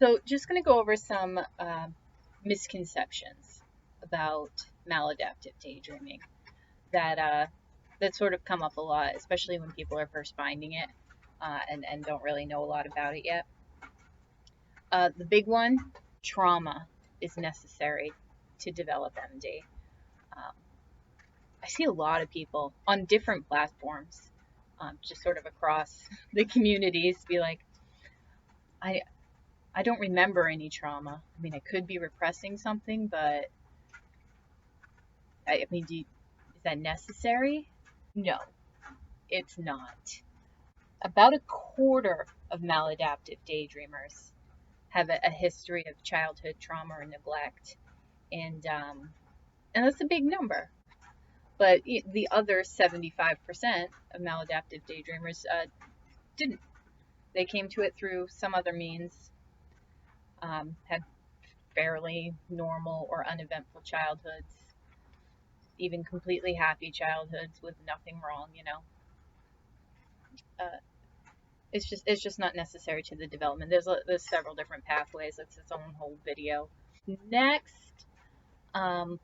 So just going to go over some misconceptions about maladaptive daydreaming that sort of come up a lot, especially when people are first finding it and don't really know a lot about it yet. The big one, trauma is necessary to develop MD. Um, I see a lot of people on different platforms, just sort of across the communities, be like, I I don't remember any trauma. I mean, I could be repressing something, but I mean, is that necessary? No, it's not. About a quarter of maladaptive daydreamers have a history of childhood trauma or neglect, and that's a big number. But the other 75% of maladaptive daydreamers didn't. They came to it through some other means, had fairly normal or uneventful childhoods, even completely happy childhoods with nothing wrong, you know. Uh, it's just not necessary to the development. There's several different pathways. It's its own whole video. Next, um,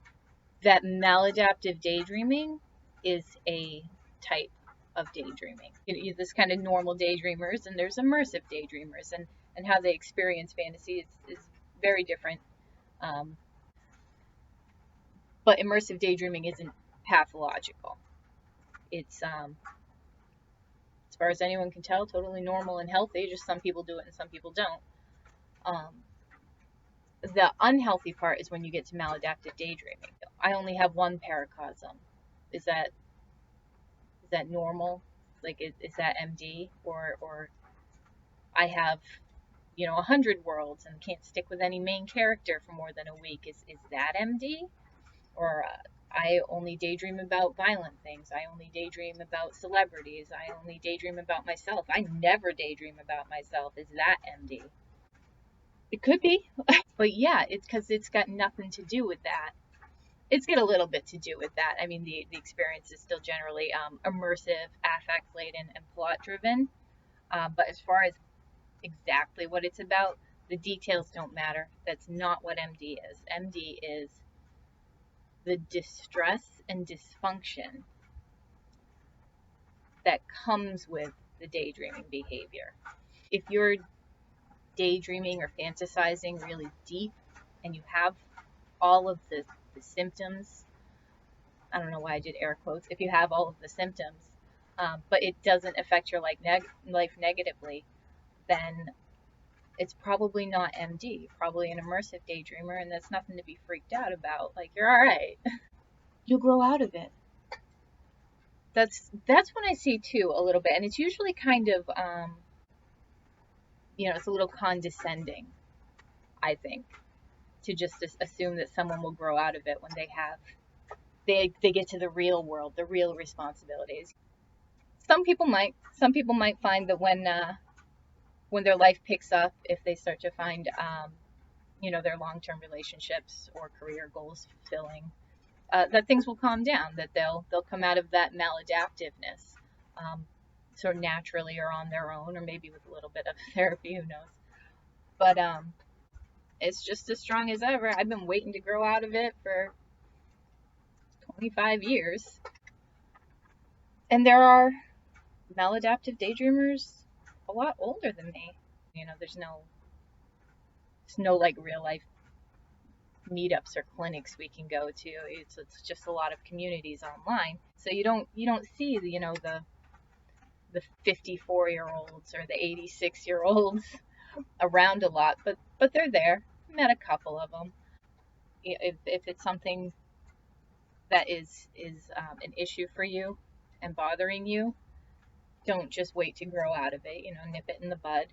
that maladaptive daydreaming is a type of daydreaming. This kind of normal daydreamers, and there's immersive daydreamers, and how they experience fantasy is very different. Um, but immersive daydreaming isn't pathological. It's as far as anyone can tell, totally normal and healthy. Just some people do it and some people don't. Um, the unhealthy part is when you get to maladaptive daydreaming. I only have one paracosm. Is that normal? Like, is that MD, or I have 100 worlds and can't stick with any main character for more than a week? Is that MD? Or I only daydream about violent things. I only daydream about celebrities. I only daydream about myself. I never daydream about myself. Is that MD? It could be, but yeah, it's because it's got nothing to do with that. It's got a little bit to do with that. I mean, the experience is still generally immersive, affect laden, and plot driven. But as far as exactly what it's about, the details don't matter. That's not what MD is. MD is the distress and dysfunction that comes with the daydreaming behavior. If you're daydreaming or fantasizing really deep and you have all of the symptoms, I don't know why I did air quotes, if you have all of the symptoms, but it doesn't affect your life negatively, then it's probably not MD, probably an immersive daydreamer, and that's nothing to be freaked out about. Like, you're all right. You'll grow out of it. That's when I see too a little bit, and it's usually kind of it's a little condescending, I think, to just assume that someone will grow out of it when they get to the real world, the real responsibilities. Some people might find that when their life picks up, if they start to find their long-term relationships or career goals fulfilling, that things will calm down, that they'll come out of that maladaptiveness, sort of naturally or on their own, or maybe with a little bit of therapy, who knows. But it's just as strong as ever. I've been waiting to grow out of it for 25 years. And there are maladaptive daydreamers a lot older than me. There's no like real life meetups or clinics we can go to. It's just a lot of communities online. So you don't see the 54-year-olds or the 86-year-olds around a lot, but they're there. Met a couple of them. If it's something that is an issue for you and bothering you, don't just wait to grow out of it. Nip it in the bud.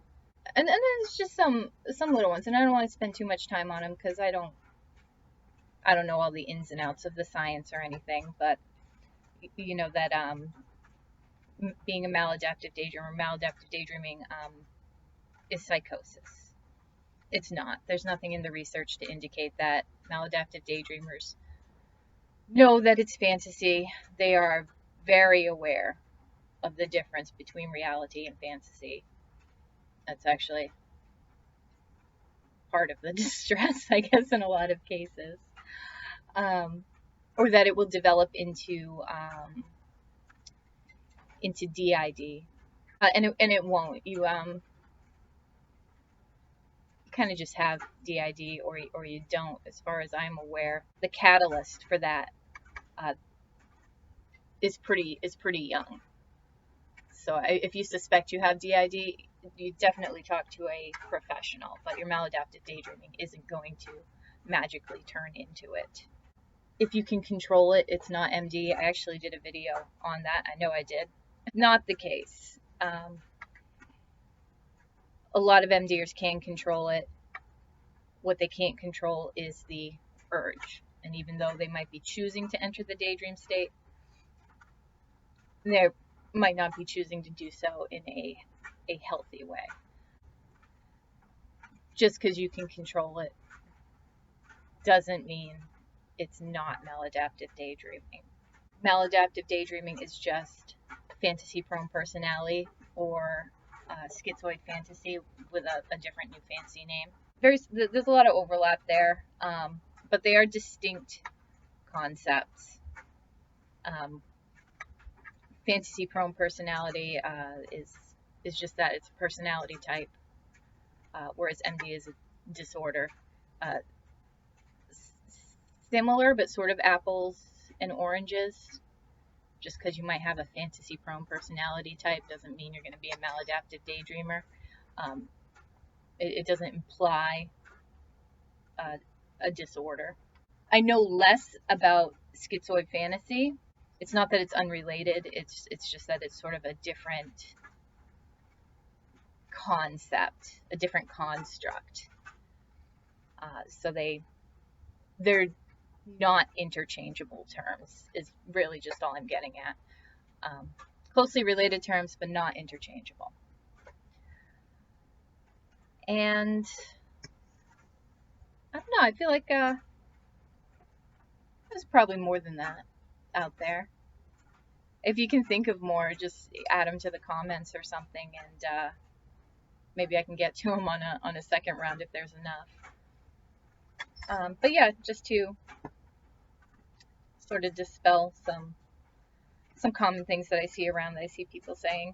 And then there's just some little ones, and I don't want to spend too much time on them because I don't know all the ins and outs of the science or anything, but that being a maladaptive daydreamer, maladaptive daydreaming is psychosis. It's not. There's nothing in the research to indicate that. Maladaptive daydreamers know that it's fantasy. They are very aware of the difference between reality and fantasy. That's actually part of the distress, I guess, in a lot of cases. Or that it will develop into DID, and it won't. You kind of just have DID, or you don't, as far as I'm aware. The catalyst for that is pretty young. So if you suspect you have DID, you definitely talk to a professional. But your maladaptive daydreaming isn't going to magically turn into it. If you can control it, it's not MD. I actually did a video on that. I know I did. Not the case. A lot of MDers can control it. What they can't control is the urge. And even though they might be choosing to enter the daydream state, they might not be choosing to do so in a healthy way. Just because you can control it doesn't mean it's not maladaptive daydreaming. Maladaptive daydreaming is just fantasy-prone personality, or schzoid fantasy with a different new fancy name. There's a lot of overlap there, but they are distinct concepts. Fantasy-prone personality is just that, it's a personality type, whereas MD is a disorder. Similar, but sort of apples and oranges. Just because you might have a fantasy-prone personality type doesn't mean you're going to be a maladaptive daydreamer. It doesn't imply a disorder. I know less about schizoid fantasy. It's not that it's unrelated. It's just that it's sort of a different concept, a different construct. So they're not interchangeable terms, is really just all I'm getting at. Closely related terms, but not interchangeable. And I don't know, I feel like there's probably more than that out there. If you can think of more, just add them to the comments or something, and maybe I can get to them on a second round if there's enough. But yeah, just to sort of dispel some common things that I see around, that I see people saying.